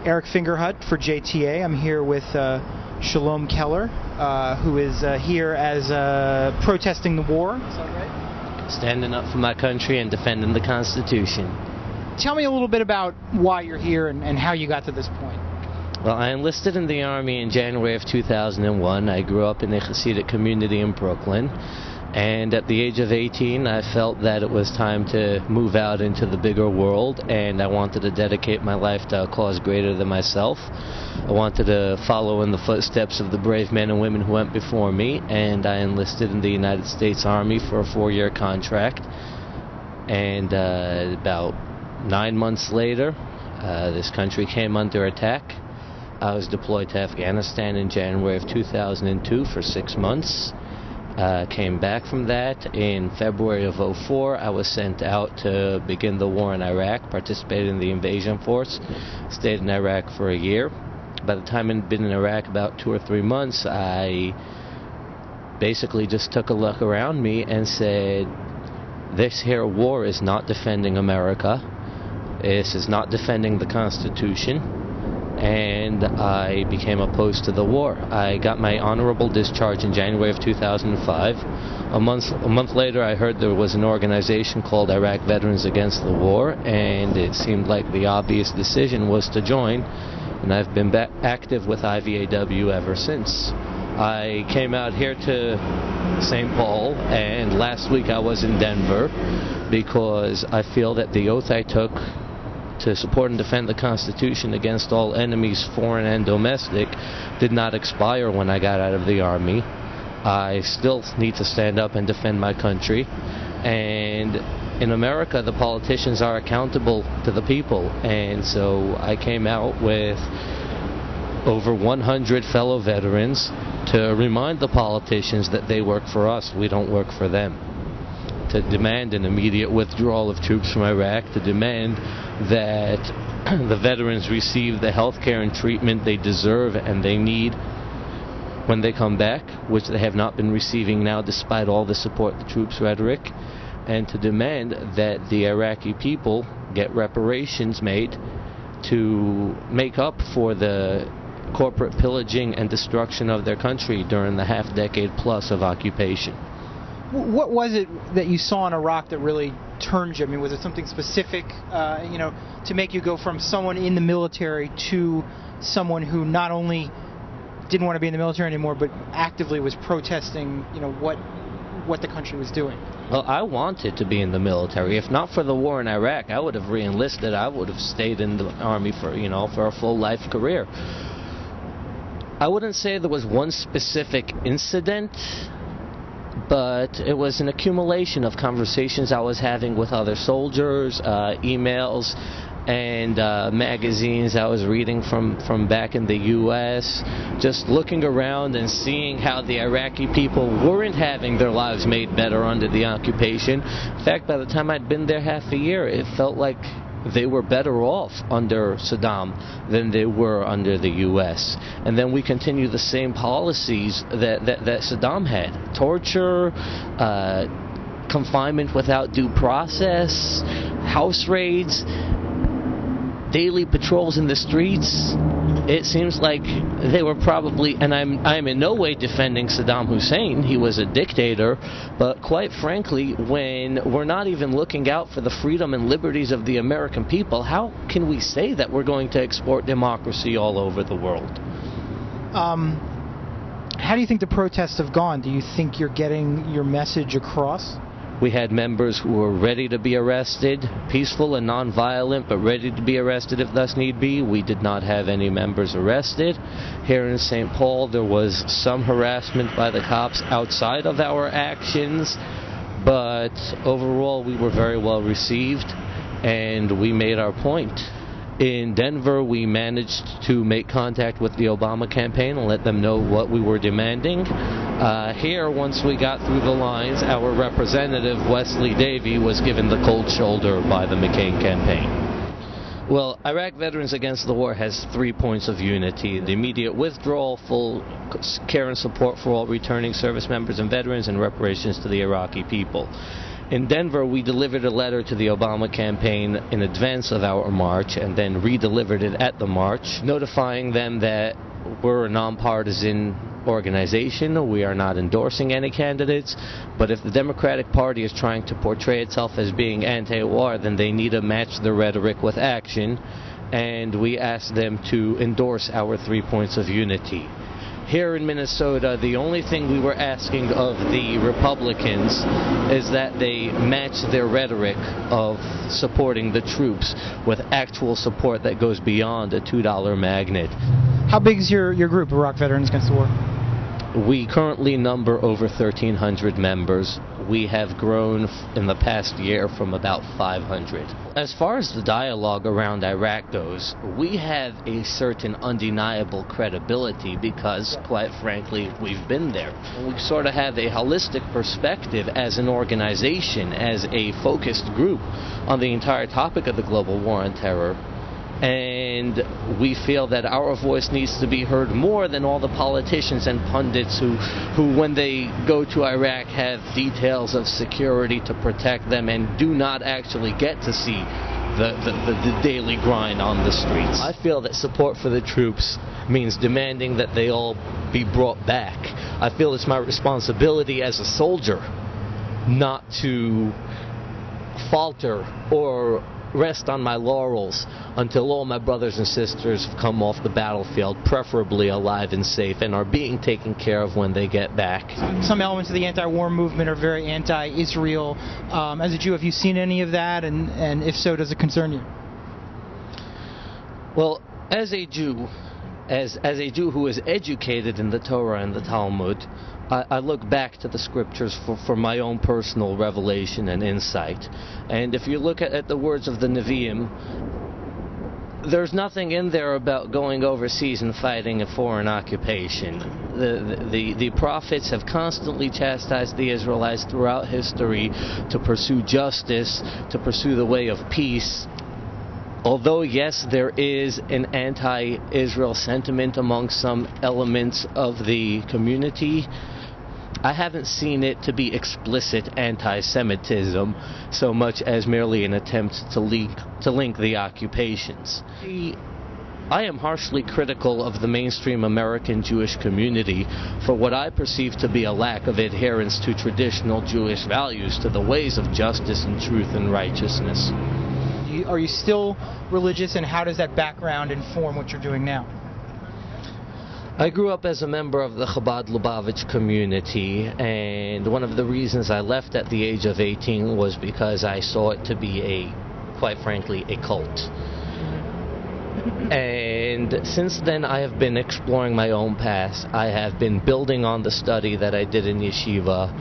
Eric Fingerhut for JTA. I'm here with Sholom Keller, who is here as protesting the war. Is that right? Standing up for my country and defending the Constitution. Tell me a little bit about why you're here and how you got to this point. Well, I enlisted in the Army in January of 2001. I grew up in a Hasidic community in Brooklyn. And at the age of 18, I felt that it was time to move out into the bigger world, and I wanted to dedicate my life to a cause greater than myself. I wanted to follow in the footsteps of the brave men and women who went before me, and I enlisted in the United States Army for a 4-year contract. And about 9 months later, this country came under attack. I was deployed to Afghanistan in January of 2002 for 6 months. Came back from that. In February of 2004, I was sent out to begin the war in Iraq, participated in the invasion force, stayed in Iraq for a year. By the time I'd been in Iraq about 2 or 3 months, I basically just took a look around me and said, this here war is not defending America. This is not defending the Constitution. And I became opposed to the war. I got my honorable discharge in January of 2005. A month later, I heard there was an organization called Iraq Veterans Against the War, and it seemed like the obvious decision was to join, and I've been active with IVAW ever since. I came out here to St. Paul, and last week I was in Denver because I feel that the oath I took to support and defend the Constitution against all enemies, foreign and domestic, did not expire when I got out of the Army. I still need to stand up and defend my country. And in America, the politicians are accountable to the people. And so I came out with over 100 fellow veterans to remind the politicians that they work for us, we don't work for them. To demand an immediate withdrawal of troops from Iraq, to demand that the veterans receive the health care and treatment they deserve and they need when they come back, which they have not been receiving now despite all the support the troops rhetoric, and to demand that the Iraqi people get reparations made to make up for the corporate pillaging and destruction of their country during the half-decade plus of occupation. What was it that you saw in Iraq that really turned you? I mean, was it something specific, to make you go from someone in the military to someone who not only didn't want to be in the military anymore, but actively was protesting, what the country was doing? Well, I wanted to be in the military. If not for the war in Iraq, I would have re-enlisted. I would have stayed in the Army for a full life career. I wouldn't say there was one specific incident, but it was an accumulation of conversations I was having with other soldiers, emails, and magazines I was reading from back in the U.S., just looking around and seeing how the Iraqi people weren't having their lives made better under the occupation. In fact, by the time I'd been there half a year, it felt like they were better off under Saddam than they were under the U.S. And then we continue the same policies that Saddam had. Torture, confinement without due process, house raids, daily patrols in the streets. It seems like they were probably, and I'm in no way defending Saddam Hussein, he was a dictator, but quite frankly, when we're not even looking out for the freedom and liberties of the American people, how can we say that we're going to export democracy all over the world? How do you think the protests have gone? Do you think you're getting your message across? We had members who were ready to be arrested, peaceful and nonviolent, but ready to be arrested if thus need be. We did not have any members arrested. Here in St. Paul, there was some harassment by the cops outside of our actions, but overall we were very well received, and we made our point. In Denver, we managed to make contact with the Obama campaign and let them know what we were demanding. Here, once we got through the lines, our representative, Wesley Davey, was given the cold shoulder by the McCain campaign. Well, Iraq Veterans Against the War has 3 points of unity: the immediate withdrawal, full care and support for all returning service members and veterans, and reparations to the Iraqi people. In Denver, we delivered a letter to the Obama campaign in advance of our march and then re-delivered it at the march, notifying them that we're a nonpartisan organization. We are not endorsing any candidates, but if the Democratic Party is trying to portray itself as being anti-war, then they need to match the rhetoric with action, and we asked them to endorse our 3 points of unity. Here in Minnesota, the only thing we were asking of the Republicans is that they match their rhetoric of supporting the troops with actual support that goes beyond a $2 magnet. How big is your group, Iraq Veterans Against the War? We currently number over 1,300 members. We have grown in the past year from about 500. As far as the dialogue around Iraq goes, we have a certain undeniable credibility because, quite frankly, we've been there. We sort of have a holistic perspective as an organization, as a focused group on the entire topic of the global war on terror. And we feel that our voice needs to be heard more than all the politicians and pundits who when they go to Iraq have details of security to protect them and do not actually get to see the daily grind on the streets. I feel that support for the troops means demanding that they all be brought back. I feel it's my responsibility as a soldier not to falter or rest on my laurels until all my brothers and sisters have come off the battlefield, preferably alive and safe, and are being taken care of when they get back. Some elements of the anti-war movement are very anti-Israel. As a Jew, have you seen any of that, and if so, does it concern you? Well, as a Jew, as a Jew who is educated in the Torah and the Talmud, I look back to the scriptures for my own personal revelation and insight. And if you look at the words of the Nevi'im, there's nothing in there about going overseas and fighting a foreign occupation. The prophets have constantly chastised the Israelites throughout history to pursue justice, to pursue the way of peace. Although, yes, there is an anti-Israel sentiment among some elements of the community, I haven't seen it to be explicit anti-Semitism so much as merely an attempt to link the occupations. I am harshly critical of the mainstream American Jewish community for what I perceive to be a lack of adherence to traditional Jewish values, to the ways of justice and truth and righteousness. Are you still religious, and how does that background inform what you're doing now? I grew up as a member of the Chabad Lubavitch community, and one of the reasons I left at the age of 18 was because I saw it to be quite frankly, a cult. And since then I have been exploring my own path. I have been building on the study that I did in yeshiva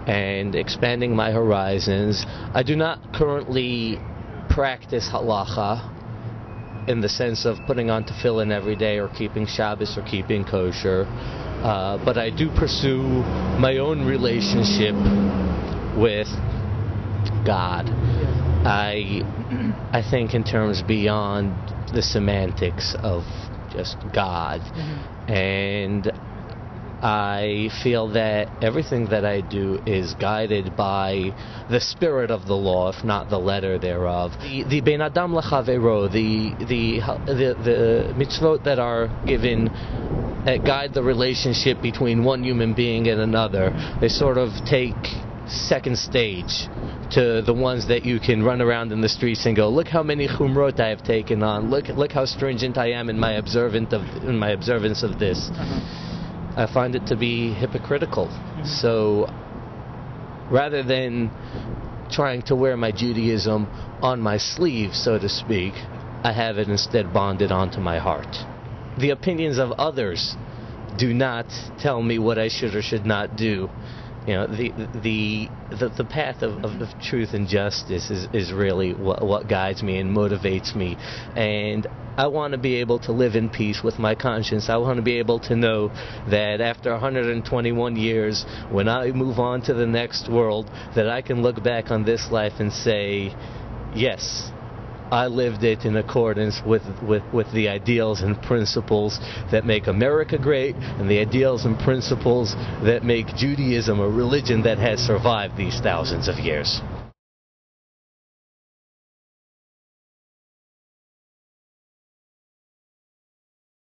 and expanding my horizons. I do not currently practice halacha in the sense of putting on tefillin every day or keeping Shabbos or keeping kosher, but I do pursue my own relationship with God. I think in terms beyond the semantics of just God, and I feel that everything that I do is guided by the spirit of the law, if not the letter thereof. The Ben Adam L'Chavero, the mitzvot that are given that guide the relationship between one human being and another, they sort of take second stage to the ones that you can run around in the streets and go, look how many chumrot I have taken on, look how stringent I am in my observance of this. I find it to be hypocritical. So rather than trying to wear my Judaism on my sleeve, so to speak, I have it instead bonded onto my heart. The opinions of others do not tell me what I should or should not do. You know, the path of truth and justice is really what guides me and motivates me. And I want to be able to live in peace with my conscience. I want to be able to know that after 121 years, when I move on to the next world, that I can look back on this life and say, yes, I lived it in accordance with the ideals and principles that make America great, and the ideals and principles that make Judaism a religion that has survived these thousands of years.